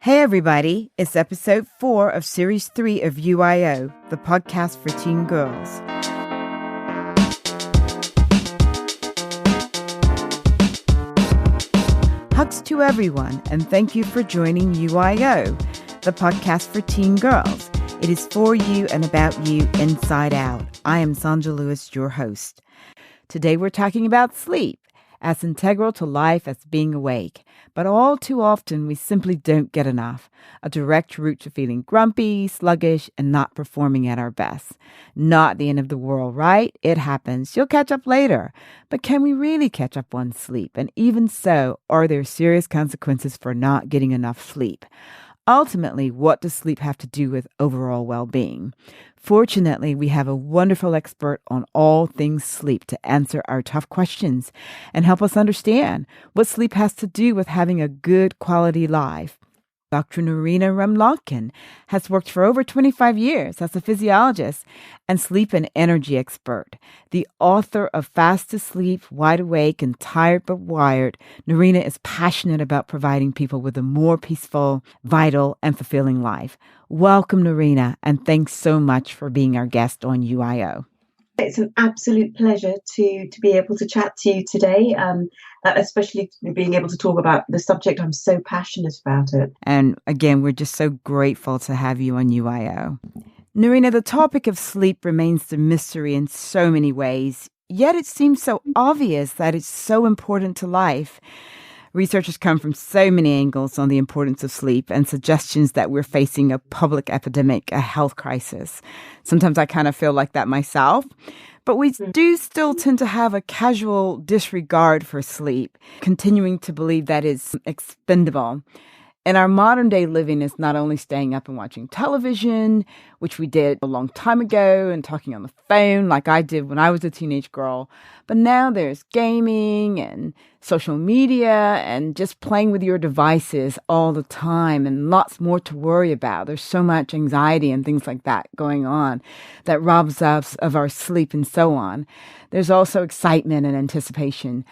Hey everybody, it's episode 4 of series 3 of UIO, the podcast for teen girls. Hugs to everyone, and thank you for joining UIO, the podcast for teen girls. It is for you and about you inside out. I am Sonja Lewis, your host. Today we're talking about sleep, as integral to life as being awake. But all too often, we simply don't get enough. A direct route to feeling grumpy, sluggish, and not performing at our best. Not the end of the world, right? It happens. You'll catch up later. But can we really catch up on sleep? And even so, are there serious consequences for not getting enough sleep? Ultimately, what does sleep have to do with overall well-being? Fortunately, we have a wonderful expert on all things sleep to answer our tough questions and help us understand what sleep has to do with having a good quality life. Dr. Nerina Ramlakhan has worked for over 25 years as a physiologist and sleep and energy expert. The author of Fast Asleep, Wide Awake, and Tired But Wired, Nerina is passionate about providing people with a more peaceful, vital, and fulfilling life. Welcome, Nerina, and thanks so much for being our guest on UIO. It's an absolute pleasure to be able to chat to you today, especially being able to talk about the subject. I'm so passionate about it. And again, we're just so grateful to have you on UIO. Nerina, the topic of sleep remains the mystery in so many ways, yet it seems so obvious that it's so important to life. Researchers come from so many angles on the importance of sleep and suggestions that we're facing a public epidemic, a health crisis. Sometimes I kind of feel like that myself. But we do still tend to have a casual disregard for sleep, continuing to believe that it's expendable. And our modern day living is not only staying up and watching television, which we did a long time ago, and talking on the phone like I did when I was a teenage girl, but now there's gaming and social media and just playing with your devices all the time and lots more to worry about. There's so much anxiety and things like that going on that robs us of our sleep and so on. There's also excitement and anticipation.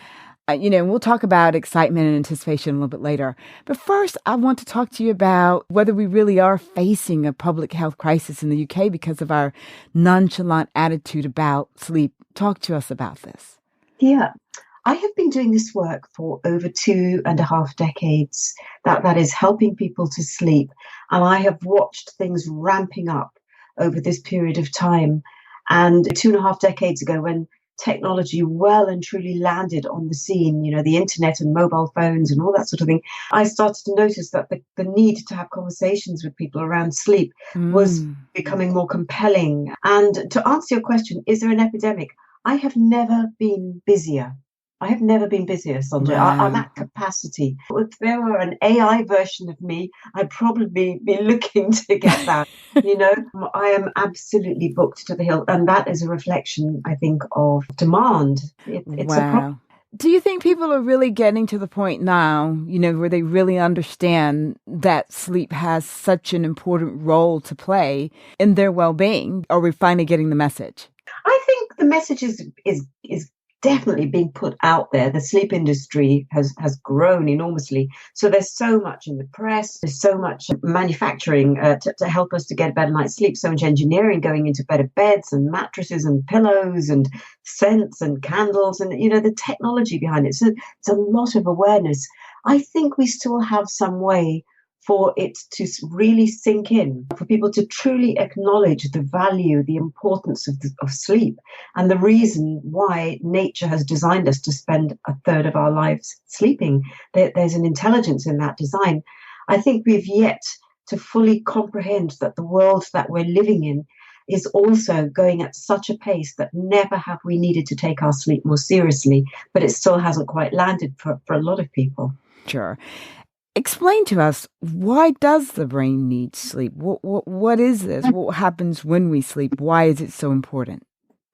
We'll talk about excitement and anticipation a little bit later. But first, I want to talk to you about whether we really are facing a public health crisis in the UK because of our nonchalant attitude about sleep. Talk to us about this. Yeah, I have been doing this work for over 2.5 decades. That is helping people to sleep. And I have watched things ramping up over this period of time. And 2.5 decades ago, when technology well and truly landed on the scene, the internet and mobile phones and all that sort of thing, I started to notice that the need to have conversations with people around sleep was becoming more compelling. And to answer your question, is there an epidemic? I have never been busier. Sonja. Wow. I'm at capacity. If there were an AI version of me, I'd probably be looking to get that. I am absolutely booked to the hilt. And that is a reflection, I think, of demand. It's a problem. Do you think people are really getting to the point now, where they really understand that sleep has such an important role to play in their well-being? Are we finally getting the message? I think the message is definitely being put out there. The sleep industry has grown enormously. So there's so much in the press, there's so much manufacturing to help us to get a better night's sleep, so much engineering going into better beds and mattresses and pillows and scents and candles and, the technology behind it. So it's a lot of awareness. I think we still have some way for it to really sink in, for people to truly acknowledge the value, the importance of sleep, and the reason why nature has designed us to spend a third of our lives sleeping. There's an intelligence in that design. I think we've yet to fully comprehend that the world that we're living in is also going at such a pace that never have we needed to take our sleep more seriously, but it still hasn't quite landed for a lot of people. Sure. Explain to us, why does the brain need sleep? What is this? What happens when we sleep? Why is it so important?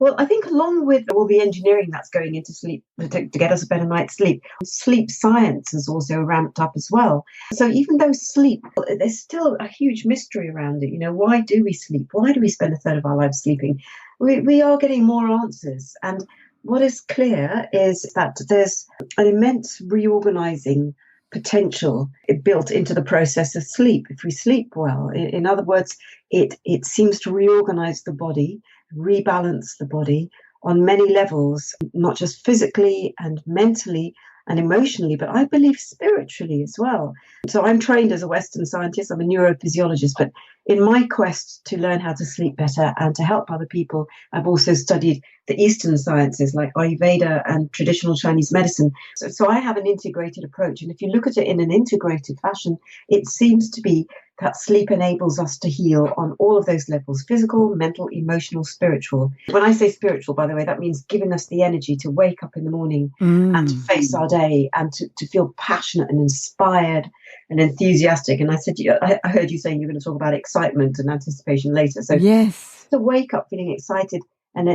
Well, I think along with all the engineering that's going into sleep to get us a better night's sleep science has also ramped up as well. So even though sleep, there's still a huge mystery around it. Why do we sleep? Why do we spend a third of our lives sleeping? We are getting more answers. And what is clear is that there's an immense reorganizing potential built into the process of sleep if we sleep well. In other words, it seems to reorganize the body, rebalance the body on many levels, not just physically and mentally and emotionally, but I believe spiritually as well. So I'm trained as a Western scientist. I'm a neurophysiologist, but in my quest to learn how to sleep better and to help other people, I've also studied the Eastern sciences like Ayurveda and traditional Chinese medicine. So I have an integrated approach. And if you look at it in an integrated fashion, it seems to be that sleep enables us to heal on all of those levels: physical, mental, emotional, spiritual. When I say spiritual, by the way, that means giving us the energy to wake up in the morning and to face our day and to feel passionate and inspired and enthusiastic. And I heard you saying you're going to talk about excitement and anticipation later. So yes, to wake up feeling excited and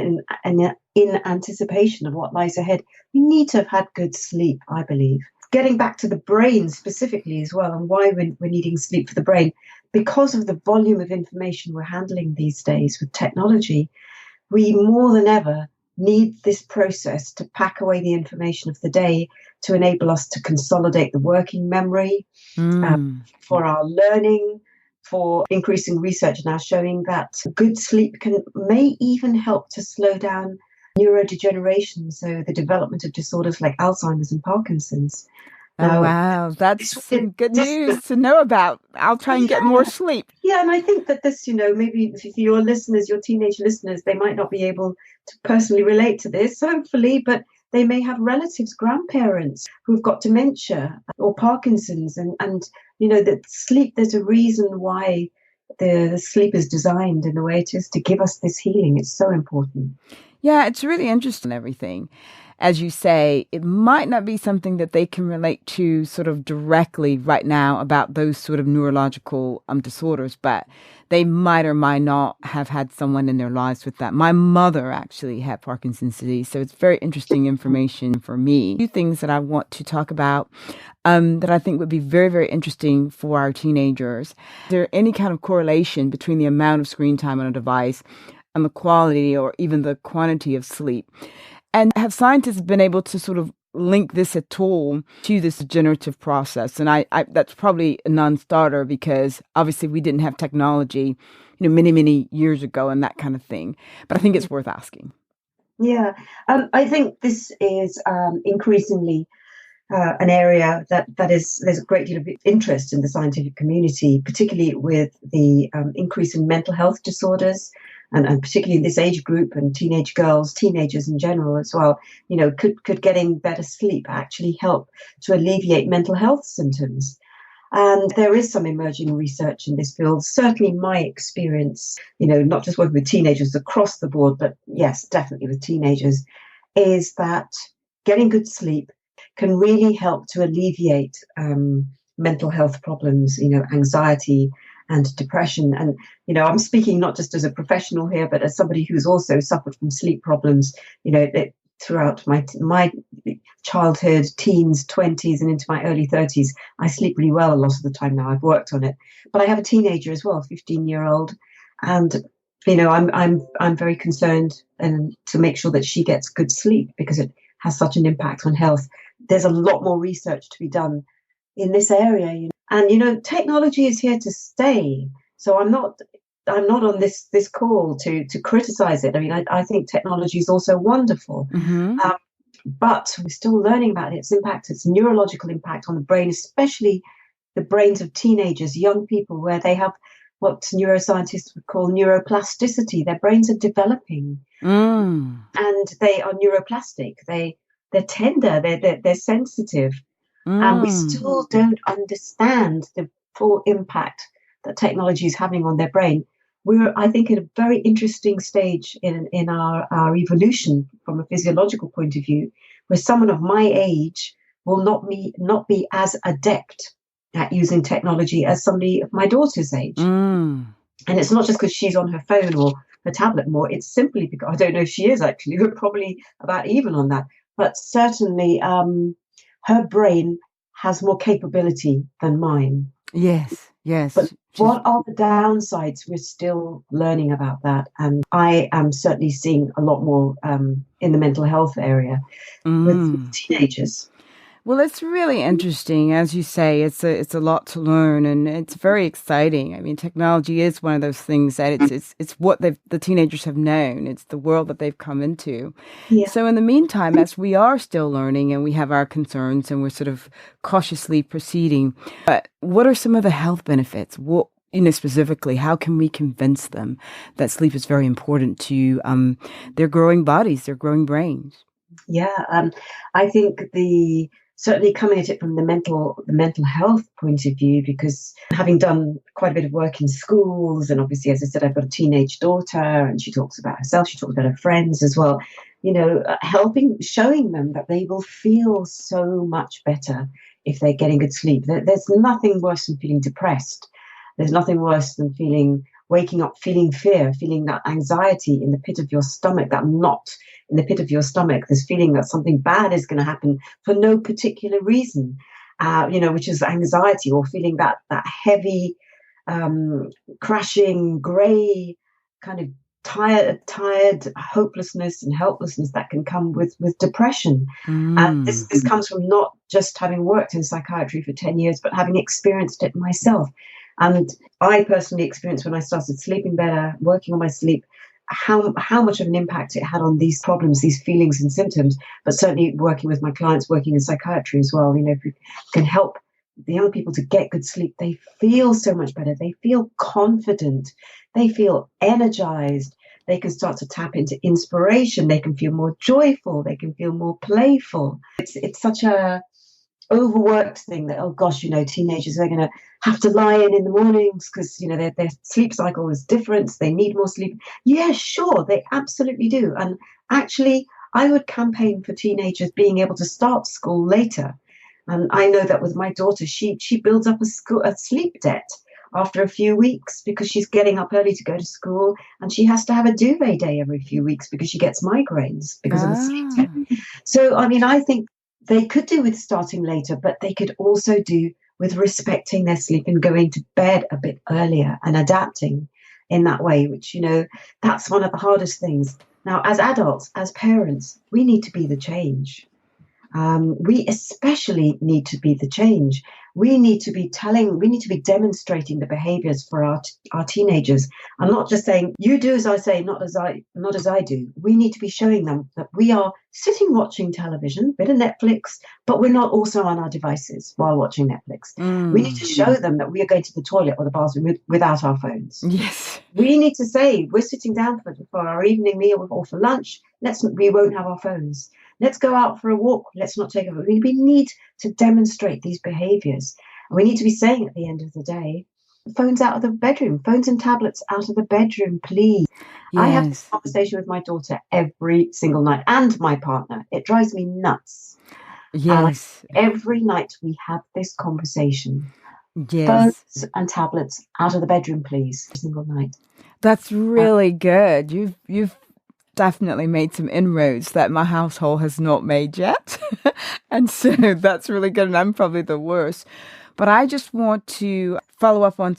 in anticipation of what lies ahead, we need to have had good sleep, I believe. Getting back to the brain specifically as well, and why we're needing sleep for the brain, because of the volume of information we're handling these days with technology, we more than ever need this process to pack away the information of the day to enable us to consolidate the working memory for our learning, for increasing research now showing that good sleep may even help to slow down neurodegeneration, so the development of disorders like Alzheimer's and Parkinson's. Oh, wow. That's some good news to know about. I'll try and get more sleep. Yeah, and I think that this, maybe for your listeners, your teenage listeners, they might not be able to personally relate to this, hopefully, but they may have relatives, grandparents who've got dementia or Parkinson's. And that sleep, there's a reason why the sleep is designed in the way it is to give us this healing. It's so important. Yeah, it's really interesting, everything. As you say, it might not be something that they can relate to sort of directly right now about those sort of neurological disorders, but they might or might not have had someone in their lives with that. My mother actually had Parkinson's disease, so it's very interesting information for me. A few things that I want to talk about that I think would be very, very interesting for our teenagers. Is there any kind of correlation between the amount of screen time on a device and the quality or even the quantity of sleep? And have scientists been able to sort of link this at all to this degenerative process? And I that's probably a non-starter because obviously we didn't have technology, many, many years ago and that kind of thing. But I think it's worth asking. Yeah, I think this is increasingly an area there's a great deal of interest in the scientific community, particularly with the increase in mental health disorders. And particularly in this age group and teenagers in general as well, could getting better sleep actually help to alleviate mental health symptoms? And there is some emerging research in this field. Certainly my experience, not just working with teenagers across the board, but yes, definitely with teenagers, is that getting good sleep can really help to alleviate mental health problems, anxiety and depression. And, I'm speaking not just as a professional here, but as somebody who's also suffered from sleep problems, throughout my childhood, teens, 20s, and into my early 30s. I sleep really well a lot of the time now. I've worked on it. But I have a teenager as well, 15-year-old. And, I'm very concerned and to make sure that she gets good sleep because it has such an impact on health. There's a lot more research to be done in this area, and technology is here to stay. So I'm not on this call to criticize it. I mean, I think technology is also wonderful, but we're still learning about its impact, its neurological impact on the brain, especially the brains of teenagers, young people, where they have what neuroscientists would call neuroplasticity. Their brains are developing, and they are neuroplastic. They're tender. They're sensitive. And we still don't understand the full impact that technology is having on their brain. We're, I think, at a very interesting stage in our evolution from a physiological point of view, where someone of my age will not be as adept at using technology as somebody of my daughter's age. And it's not just because she's on her phone or her tablet more. It's simply because, I don't know if she is actually, we're probably about even on that. But certainly her brain has more capability than mine. Yes. But what are the downsides? We're still learning about that. And I am certainly seeing a lot more in the mental health area with teenagers. Well, it's really interesting. As you say, it's a lot to learn, and it's very exciting. I mean, technology is one of those things that it's what the teenagers have known. It's the world that they've come into. Yeah. So in the meantime, as we are still learning and we have our concerns and we're sort of cautiously proceeding, but what are some of the health benefits? What, specifically, how can we convince them that sleep is very important to their growing bodies, their growing brains? Yeah, I think certainly coming at it from the mental health point of view, because having done quite a bit of work in schools, and obviously, as I said, I've got a teenage daughter, and she talks about herself, she talks about her friends as well. Showing them that they will feel so much better if they're getting good sleep. There's nothing worse than feeling depressed. There's nothing worse than waking up feeling fear, feeling that anxiety in the pit of your stomach, that knot in the pit of your stomach, this feeling that something bad is going to happen for no particular reason, which is anxiety, or feeling that heavy, crashing, grey, kind of tired hopelessness and helplessness that can come with depression. And this comes from not just having worked in psychiatry for 10 years, but having experienced it myself. And I personally experienced, when I started sleeping better, working on my sleep, how much of an impact it had on these problems, these feelings and symptoms. But certainly working with my clients, working in psychiatry as well, if we can help the young people to get good sleep, they feel so much better. They feel confident. They feel energized. They can start to tap into inspiration. They can feel more joyful. They can feel more playful. It's such a overworked thing that, oh gosh, teenagers are going to have to lie in the mornings because their sleep cycle is different, they need more sleep. Yeah, sure, they absolutely do. And actually, I would campaign for teenagers being able to start school later. And I know that with my daughter, she builds up a sleep debt after a few weeks, because she's getting up early to go to school, and she has to have a duvet day every few weeks because she gets migraines because of the sleep debt. So I think they could do with starting later, but they could also do with respecting their sleep and going to bed a bit earlier and adapting in that way, which, that's one of the hardest things. Now, as adults, as parents, we need to be the change. We especially need to be the change. We need to be demonstrating the behaviors for our teenagers. I'm not just saying, you do as I say, not as I do. We need to be showing them that we are sitting watching television, bit of Netflix, but we're not also on our devices while watching Netflix. We need to show them that we are going to the toilet or the bathroom without our phones. Yes. We need to say, we're sitting down for our evening meal or for lunch. We won't have our phones. Let's go out for a walk. Let's not take a phone. We need to demonstrate these behaviors. And we need to be saying at the end of the day, phones out of the bedroom, phones and tablets out of the bedroom, please. Yes. I have this conversation with my daughter every single night, and my partner. It drives me nuts. Yes. Every night we have this conversation. Yes. Phones and tablets out of the bedroom, please, every single night. That's really good. You've definitely made some inroads that my household has not made yet. And so that's really good. And I'm probably the worst. But I just want to follow up on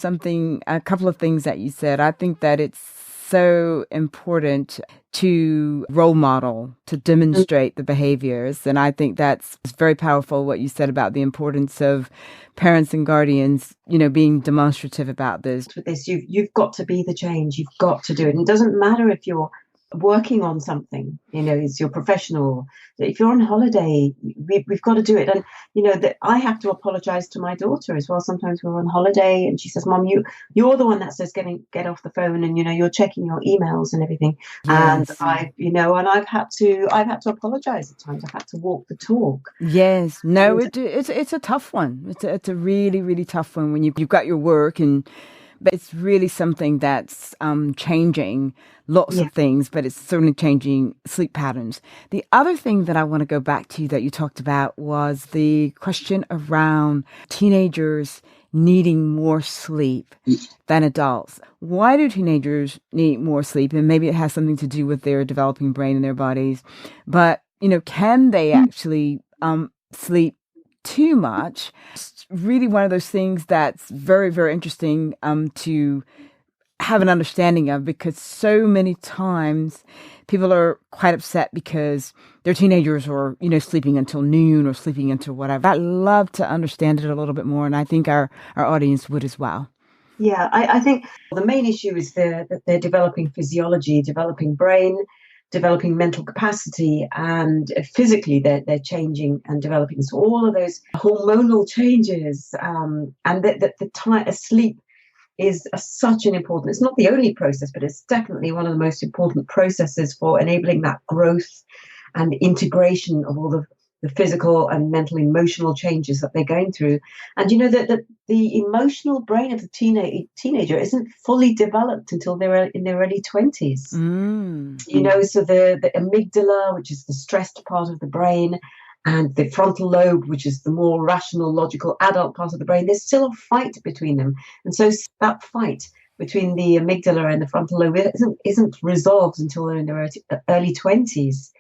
a couple of things that you said. I think that it's so important to role model, to demonstrate the behaviors. And I think that's very powerful, what you said about the importance of parents and guardians, being demonstrative about this. With this, you've got to be the change. You've got to do it. And it doesn't matter if you're working on something, it's your professional. If you're on holiday, we've got to do it. And that I have to apologize to my daughter as well. Sometimes we're on holiday and she says, Mom, you're the one that says get off the phone, and you're checking your emails and everything. Yes. And I've had to apologize at times. I've had to walk the talk. Yes. No, it's a tough one. It's a really, really tough one when you've got your work, but it's really something that's changing lots of things, but it's certainly changing sleep patterns. The other thing that I want to go back to that you talked about was the question around teenagers needing more sleep than adults. Why do teenagers need more sleep? And maybe it has something to do with their developing brain and their bodies. But, can they actually sleep too much? It's really one of those things that's very, very interesting to have an understanding of, because so many times people are quite upset because their teenagers are, sleeping until noon or sleeping until whatever. I'd love to understand it a little bit more, and I think our audience would as well. Yeah, I think the main issue is that they're developing physiology, developing brain, developing mental capacity, and physically they're changing and developing. So all of those hormonal changes, and the time sleep is such an important, it's not the only process, but it's definitely one of the most important processes for enabling that growth and integration of all the physical and mental emotional changes that they're going through. And that the emotional brain of the teenager isn't fully developed until they're in their early 20s. So the amygdala, which is the stressed part of the brain, and the frontal lobe, which is the more rational, logical adult part of the brain, there's still a fight between them. And so that fight between the amygdala and the frontal lobe isn't resolved until they're in their early 20s.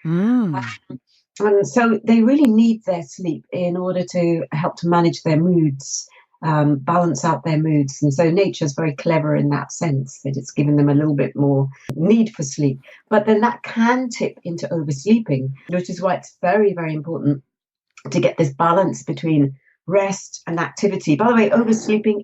And so they really need their sleep in order to help to manage their moods, balance out their moods. And so nature's very clever in that sense, that it's given them a little bit more need for sleep. But then that can tip into oversleeping, which is why it's very, very important to get this balance between rest and activity. By the way, oversleeping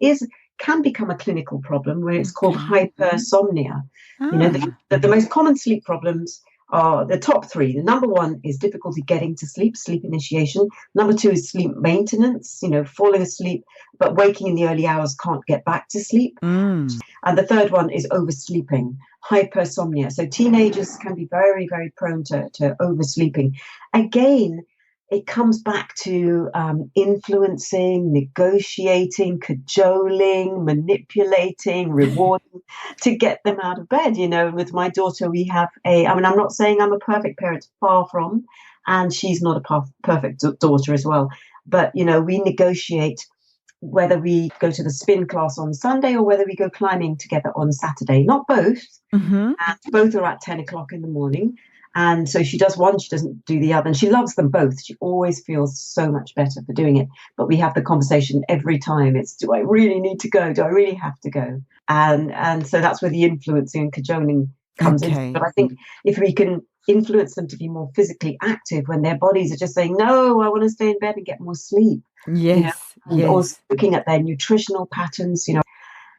can become a clinical problem where it's called hypersomnia. The most common sleep problems are the top three. The number one is difficulty getting to sleep initiation. Number two is sleep maintenance, falling asleep, but waking in the early hours, can't get back to sleep. And the third one is oversleeping, hypersomnia. So teenagers can be very, very prone to oversleeping. Again, it comes back to influencing, negotiating, cajoling, manipulating, rewarding to get them out of bed. With my daughter, we have I'm not saying I'm a perfect parent, far from, and she's not a perfect daughter as well. But, we negotiate whether we go to the spin class on Sunday or whether we go climbing together on Saturday. Not both. And both are at 10 o'clock in the morning. And so she does one, she doesn't do the other, and she loves them both. She always feels so much better for doing it. But we have the conversation every time. It's, do I really need to go? Do I really have to go? And so that's where the influencing and cajoling comes in. But I think if we can influence them to be more physically active when their bodies are just saying, no, I want to stay in bed and get more sleep. Yes. Also looking at their nutritional patterns,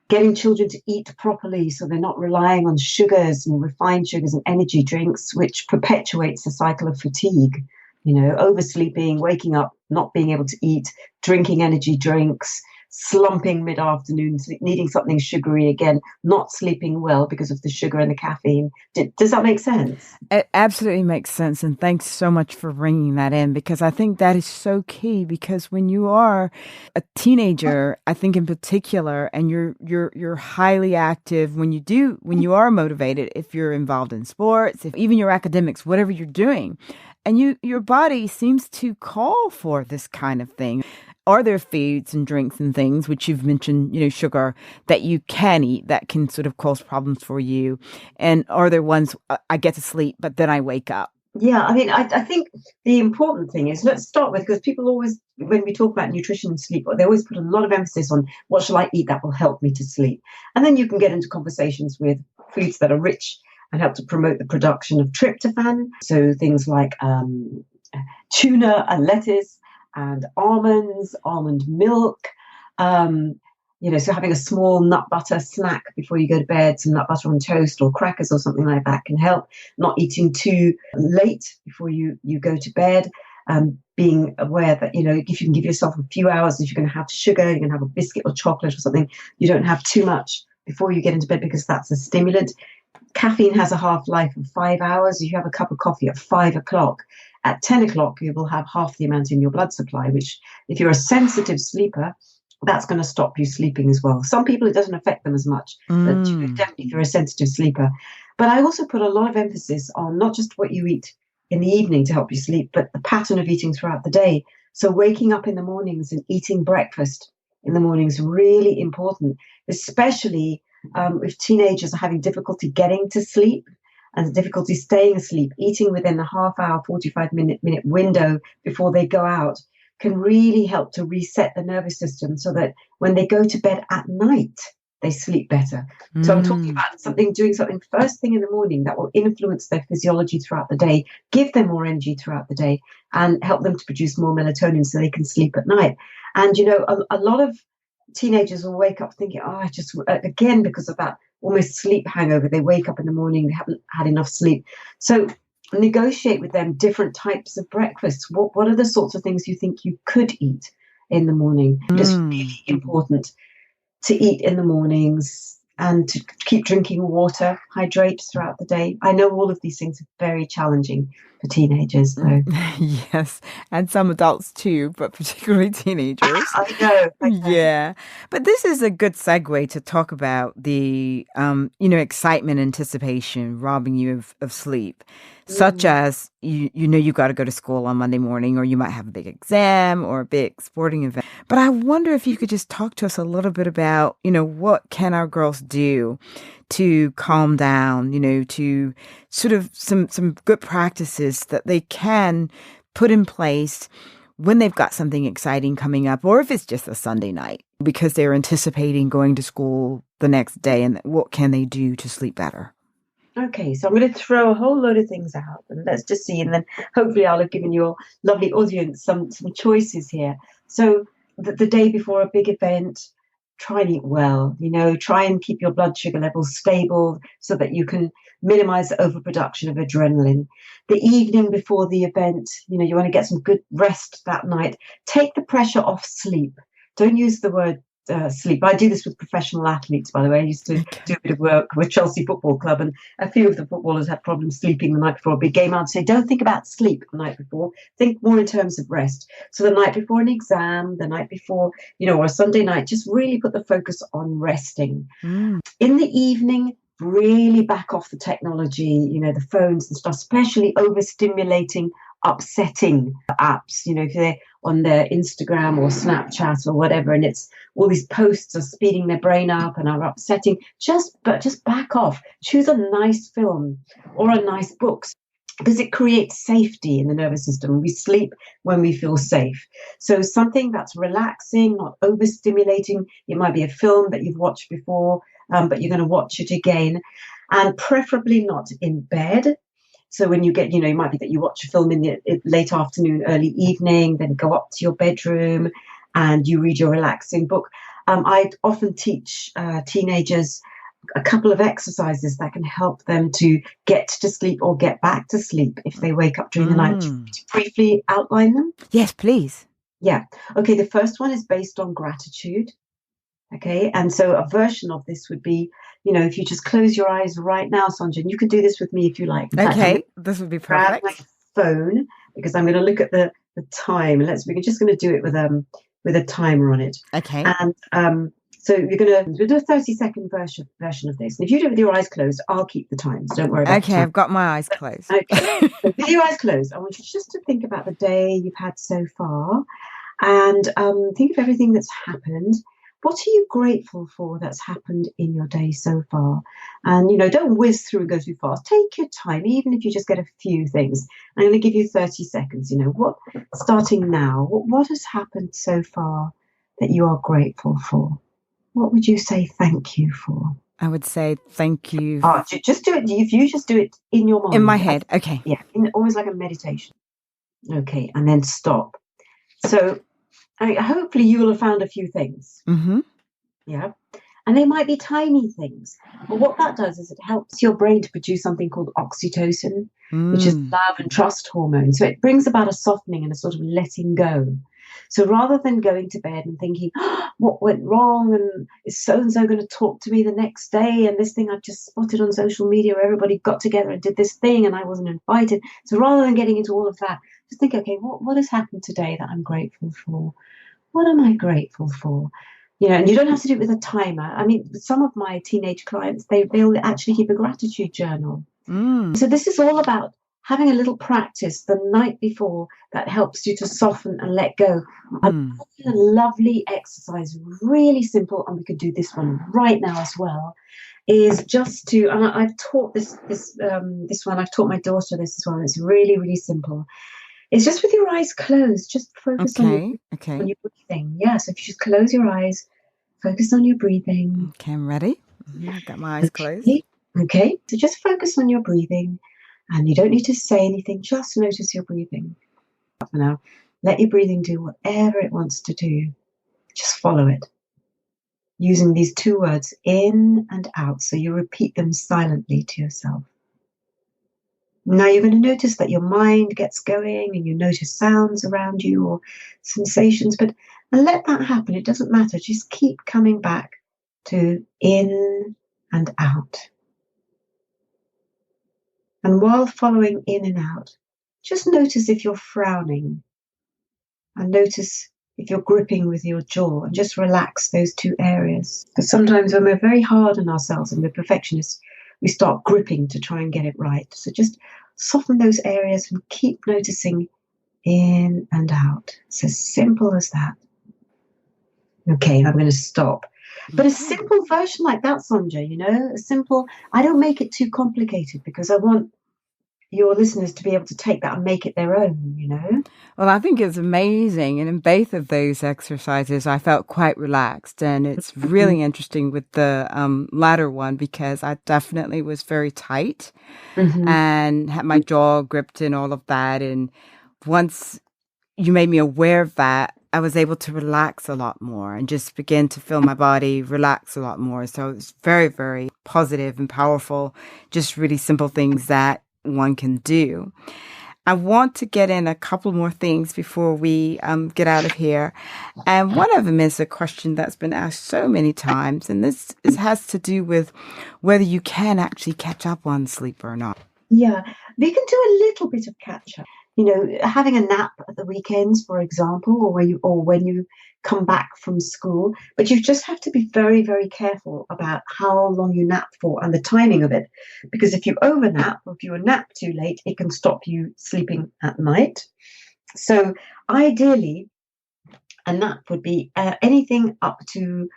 getting children to eat properly so they're not relying on sugars and refined sugars and energy drinks, which perpetuates the cycle of fatigue. Oversleeping, waking up, not being able to eat, drinking energy drinks, slumping mid-afternoon, needing something sugary again, not sleeping well because of the sugar and the caffeine. Does that make sense? It absolutely makes sense. And thanks so much for bringing that in, because I think that is so key. Because when you are a teenager, I think in particular, and you're highly active, when you are motivated, if you're involved in sports, if even your academics, whatever you're doing, and your body seems to call for this kind of thing. Are there foods and drinks and things, which you've mentioned, sugar, that you can eat that can sort of cause problems for you? And are there ones, I get to sleep, but then I wake up? Yeah, I think the important thing is, let's start with, because people always, when we talk about nutrition and sleep, they always put a lot of emphasis on what shall I eat that will help me to sleep. And then you can get into conversations with foods that are rich and help to promote the production of tryptophan. So things like tuna and lettuce, and almonds, almond milk, so having a small nut butter snack before you go to bed, some nut butter on toast or crackers or something like that can help. Not eating too late before you go to bed, being aware that, if you can give yourself a few hours, if you're going to have sugar, you're going to have a biscuit or chocolate or something, you don't have too much before you get into bed, because that's a stimulant. Caffeine has a half-life of 5 hours. You have a cup of coffee at 5 o'clock. At 10 o'clock, you will have half the amount in your blood supply, which, if you're a sensitive sleeper, that's going to stop you sleeping as well. Some people, it doesn't affect them as much, but definitely if you're a sensitive sleeper. But I also put a lot of emphasis on not just what you eat in the evening to help you sleep, but the pattern of eating throughout the day. So waking up in the mornings and eating breakfast in the morning is really important, especially if teenagers are having difficulty getting to sleep and difficulty staying asleep. Eating within a half hour, 45-minute window before they go out can really help to reset the nervous system, so that when they go to bed at night, they sleep better. So I'm talking about doing something first thing in the morning that will influence their physiology throughout the day, give them more energy throughout the day, and help them to produce more melatonin so they can sleep at night. And, a lot of teenagers will wake up thinking, I just, again, because of that almost sleep hangover, they wake up in the morning, they haven't had enough sleep. So negotiate with them different types of breakfasts. What are the sorts of things you think you could eat in the morning? It's really important to eat in the mornings and to keep drinking water, hydrate throughout the day. I know all of these things are very challenging for teenagers, though. Yes, and some adults too, but particularly teenagers. I know. Yeah, but this is a good segue to talk about the, excitement, anticipation robbing you of sleep, such as you got to go to school on Monday morning, or you might have a big exam or a big sporting event. But I wonder if you could just talk to us a little bit about, what can our girls do to calm down, to sort of some good practices that they can put in place when they've got something exciting coming up, or if it's just a Sunday night because they're anticipating going to school the next day, and what can they do to sleep better? Okay, so I'm going to throw a whole load of things out, and let's just see, and then hopefully I'll have given your lovely audience some choices here. So the day before a big event, try and eat well, try and keep your blood sugar levels stable so that you can minimize the overproduction of adrenaline. The evening before the event, you want to get some good rest that night. Take the pressure off sleep. Don't use the word sleep. I do this with professional athletes, by the way. I used to do a bit of work with Chelsea Football Club, and a few of the footballers had problems sleeping the night before a big game. I'd say, don't think about sleep the night before. Think more in terms of rest. So the night before an exam, the night before, or a Sunday night, just really put the focus on resting. In the evening, really back off the technology, the phones and stuff, especially overstimulating, upsetting apps, if they're on their Instagram or Snapchat or whatever, and it's all these posts are speeding their brain up and are upsetting, just back off. Choose a nice film or a nice book, because it creates safety in the nervous system. We sleep when we feel safe. So something that's relaxing, not overstimulating. It might be a film that you've watched before, but you're going to watch it again, and preferably not in bed. So when you get, it might be that you watch a film in the late afternoon, early evening, then go up to your bedroom and you read your relaxing book. I often teach teenagers a couple of exercises that can help them to get to sleep or get back to sleep if they wake up during the night. To briefly outline them? Yes, please. Yeah. Okay, the first one is based on gratitude. Okay, and so a version of this would be, if you just close your eyes right now, Sonja, and you can do this with me if you like. Okay, this would be perfect. Grab my phone, because I'm going to look at the time. We're just going to do it with a timer on it. Okay. And so we'll do a 30-second version of this. And if you do it with your eyes closed, I'll keep the times. Don't worry about it. Okay, I've got my eyes closed. Okay, so with your eyes closed, I want you just to think about the day you've had so far, and think of everything that's happened. What are you grateful for that's happened in your day so far? And, don't whiz through and go too fast. Take your time, even if you just get a few things. I'm going to give you 30 seconds. Starting now, what has happened so far that you are grateful for? What would you say thank you for? I would say thank you. Just do it. If you just do it in your mind. In my head. Okay. Yeah, almost like a meditation. Okay, and then stop. So hopefully you will have found a few things. Mm-hmm. Yeah. And they might be tiny things. But what that does is it helps your brain to produce something called oxytocin, which is love and trust hormone. So it brings about a softening and a sort of letting go. So rather than going to bed and thinking, what went wrong, and is so-and-so going to talk to me the next day, and this thing I've just spotted on social media where everybody got together and did this thing and I wasn't invited. So rather than getting into all of that, just think, okay, what has happened today that I'm grateful for? What am I grateful for? And you don't have to do it with a timer. I mean, some of my teenage clients, they'll actually keep a gratitude journal. So this is all about having a little practice the night before that helps you to soften and let go. A lovely exercise, really simple, and we could do this one right now as well, is just to, and I've taught this one, I've taught my daughter this as well, and it's really, really simple. It's just with your eyes closed, just focus on your breathing. Yeah, so if you just close your eyes Focus on your breathing. Okay, I'm ready. I've got my eyes closed. Okay, so just focus on your breathing, and you don't need to say anything, just notice your breathing. Now, let your breathing do whatever it wants to do. Just follow it. Using these two words, in and out, so you repeat them silently to yourself. Now you're going to notice that your mind gets going and you notice sounds around you or sensations, and let that happen. It doesn't matter. Just keep coming back to in and out. And while following in and out, just notice if you're frowning and notice if you're gripping with your jaw, and just relax those two areas. Because sometimes when we're very hard on ourselves and we're perfectionists, we start gripping to try and get it right. So just soften those areas and keep noticing in and out. It's as simple as that. Okay, I'm going to stop. But a simple version like that, Sonja, a simple, I don't make it too complicated because I want your listeners to be able to take that and make it their own. Well, I think it's amazing. And in both of those exercises, I felt quite relaxed. And it's really interesting with the latter one because I definitely was very tight and had my jaw gripped and all of that. And once you made me aware of that, I was able to relax a lot more and just begin to feel my body relax a lot more. So it's very, very positive and powerful, just really simple things that one can do. I want to get in a couple more things before we get out of here. And one of them is a question that's been asked so many times. And this has to do with whether you can actually catch up on sleep or not. Yeah, we can do a little bit of catch up. Having a nap at the weekends, for example, or when you come back from school. But you just have to be very, very careful about how long you nap for and the timing of it. Because if you overnap or if you nap too late, it can stop you sleeping at night. So ideally, a nap would be anything up to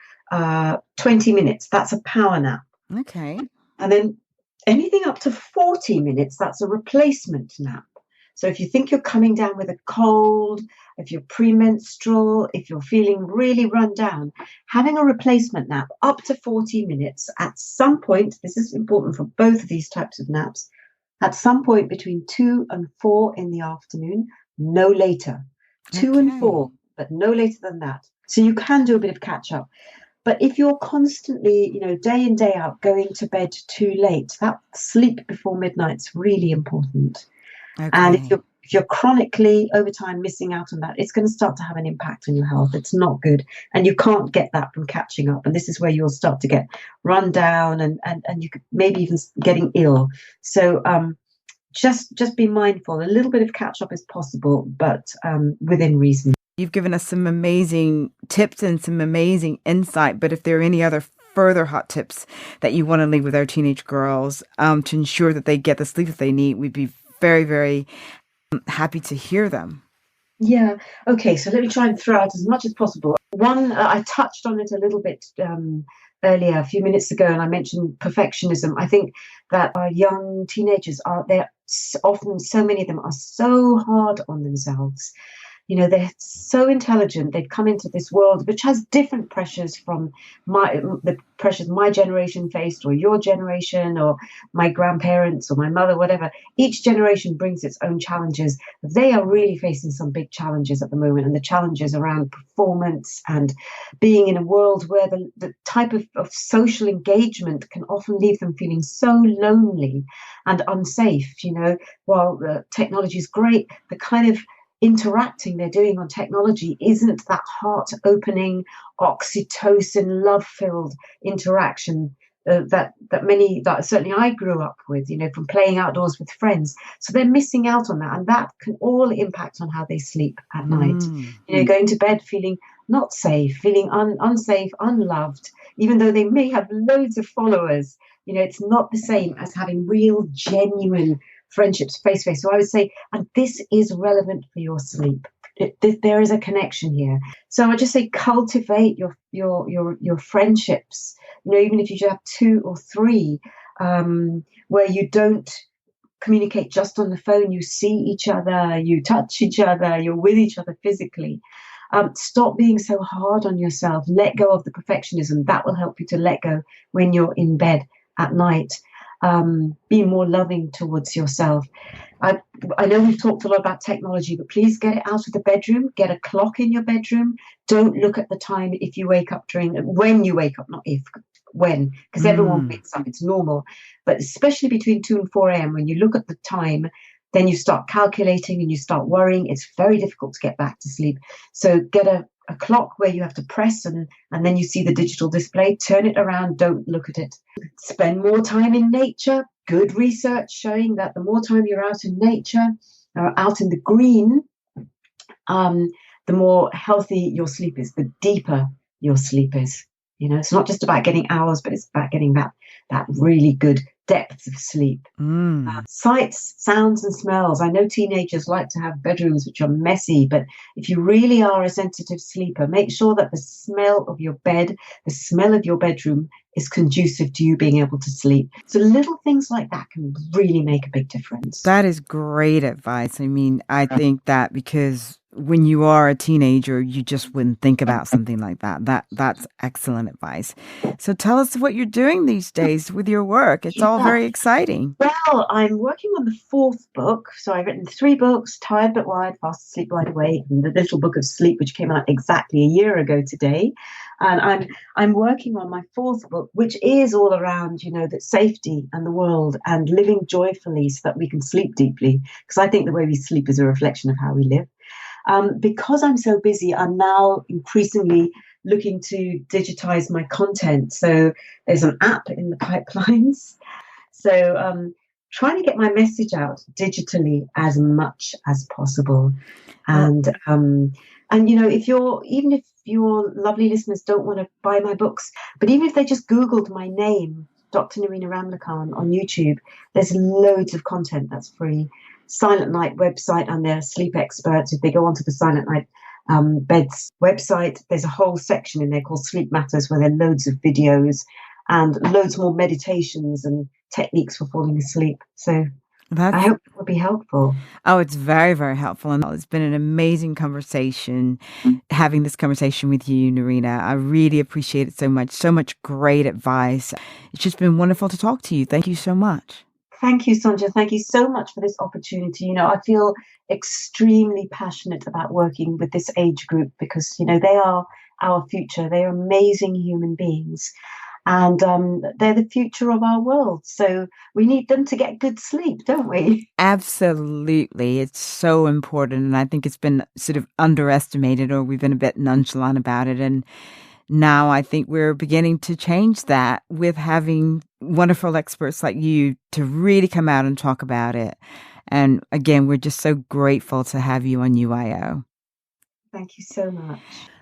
20 minutes. That's a power nap. Okay. And then anything up to 40 minutes, that's a replacement nap. So if you think you're coming down with a cold, if you're premenstrual, if you're feeling really run down, having a replacement nap up to 40 minutes at some point, this is important for both of these types of naps, at some point between 2 and 4 in the afternoon, no later. 2 and 4, but no later than that. So you can do a bit of catch up. But if you're constantly, day in, day out, going to bed too late, that sleep before midnight's really important. Okay. And if you're chronically over time missing out on that, it's going to start to have an impact on your health. It's not good. And you can't get that from catching up. And this is where you'll start to get run down and you could maybe even getting ill. So just be mindful. A little bit of catch up is possible, but within reason. You've given us some amazing tips and some amazing insight. But if there are any other further hot tips that you want to leave with our teenage girls to ensure that they get the sleep that they need, we'd be very, very happy to hear them. Yeah. Okay. So let me try and throw out as much as possible. One, I touched on it a little bit earlier, a few minutes ago, and I mentioned perfectionism. I think that our young teenagers often, so many of them are so hard on themselves. They're so intelligent. They've come into this world which has different pressures from the pressures my generation faced, or your generation, or my grandparents, or my mother, whatever. Each generation brings its own challenges. They are really facing some big challenges at the moment, and the challenges around performance and being in a world where the type of social engagement can often leave them feeling so lonely and unsafe. While technology is great, the kind of interacting they're doing on technology isn't that heart-opening, oxytocin, love-filled interaction that certainly I grew up with, from playing outdoors with friends. So they're missing out on that, and that can all impact on how they sleep at night. Going to bed feeling not safe, feeling unsafe, unloved, even though they may have loads of followers. It's not the same as having real, genuine friendships face to face. So I would say, and this is relevant for your sleep. There is a connection here. So I just say cultivate your friendships. Even if you just have 2 or 3, where you don't communicate just on the phone, you see each other, you touch each other, you're with each other physically. Stop being so hard on yourself. Let go of the perfectionism. That will help you to let go when you're in bed at night. Be more loving towards yourself. I know we've talked a lot about technology, but please get it out of the bedroom. Get a clock in your bedroom. Don't look at the time if you wake up when you wake up, not if, when, because everyone wakes up, it's normal. But especially between 2 and 4 a.m., when you look at the time, then you start calculating and you start worrying. It's very difficult to get back to sleep. So get a clock where you have to press and then you see the digital display. Turn it around. Don't look at it. Spend more time in nature. Good research showing that the more time you're out in nature or out in the green, the more healthy your sleep is, the deeper your sleep is. You know, it's not just about getting hours, but it's about getting that really good depth of sleep. Sights, sounds, and smells. I know teenagers like to have bedrooms which are messy, but if you really are a sensitive sleeper, make sure that the smell of your bed, the smell of your bedroom is conducive to you being able to sleep. So little things like that can really make a big difference. That is great advice. I mean, I think that because when you are a teenager, you just wouldn't think about something like that. That's excellent advice. So tell us what you're doing these days with your work. It's all very exciting. Well, I'm working on the 4th book. So I've written 3 books, Tired But Wired, Fast Asleep Wide Awake, and The Little Book of Sleep, which came out exactly a year ago today. And I'm working on my 4th book, which is all around, the safety and the world and living joyfully so that we can sleep deeply. Because I think the way we sleep is a reflection of how we live. Because I'm so busy, I'm now increasingly looking to digitize my content. So there's an app in the pipelines. So trying to get my message out digitally as much as possible. And if your lovely listeners don't want to buy my books, but even if they just Googled my name, Dr. Nerina Ramlakhan on YouTube, there's loads of content that's free. Silent Night website and their sleep experts. If they go onto the Silent Night Beds website, there's a whole section in there called Sleep Matters where there are loads of videos and loads more meditations and techniques for falling asleep. So I hope it will be helpful. Oh, it's very, very helpful. And it's been an amazing conversation, having this conversation with you, Nerina. I really appreciate it so much. So much great advice. It's just been wonderful to talk to you. Thank you so much. Thank you, Sonja. Thank you so much for this opportunity. I feel extremely passionate about working with this age group because, they are our future. They are amazing human beings and they're the future of our world. So we need them to get good sleep, don't we? Absolutely. It's so important. And I think it's been sort of underestimated or we've been a bit nonchalant about it. And now I think we're beginning to change that with having wonderful experts like you to really come out and talk about it. And again, we're just so grateful to have you on UIO. Thank you so much.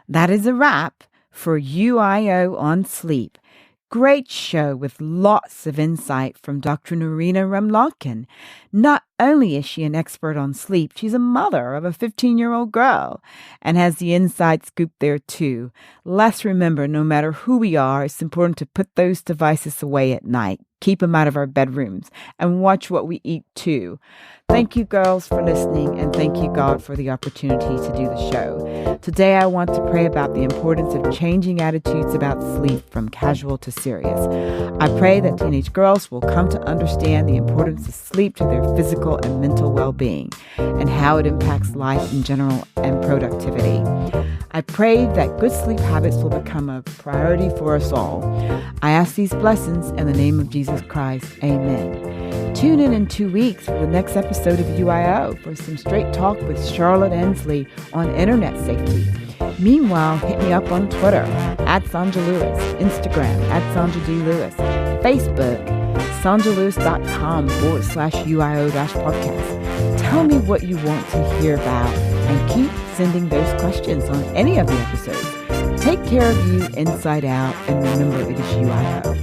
That is a wrap for UIO on Sleep. Great show with lots of insight from Dr. Nerina Ramlakhan. Not only is she an expert on sleep, she's a mother of a 15-year-old girl and has the inside scoop there too. Let's remember, no matter who we are, it's important to put those devices away at night. Keep them out of our bedrooms and watch what we eat too. Thank you, girls, for listening, and thank you, God, for the opportunity to do the show. Today, I want to pray about the importance of changing attitudes about sleep from casual to serious. I pray that teenage girls will come to understand the importance of sleep to their physical and mental well-being and how it impacts life in general and productivity. I pray that good sleep habits will become a priority for us all. I ask these blessings in the name of Jesus Christ. Amen. Tune in 2 weeks for the next episode of UIO for some straight talk with Charlotte Ensley on internet safety. Meanwhile, hit me up on Twitter @Sonja Lewis, Instagram @SonjaDLewis, Facebook, sonjalewis.com/UIO-podcast. Tell me what you want to hear about and keep sending those questions on any of the episodes. Take care of you inside out and remember it is UIO.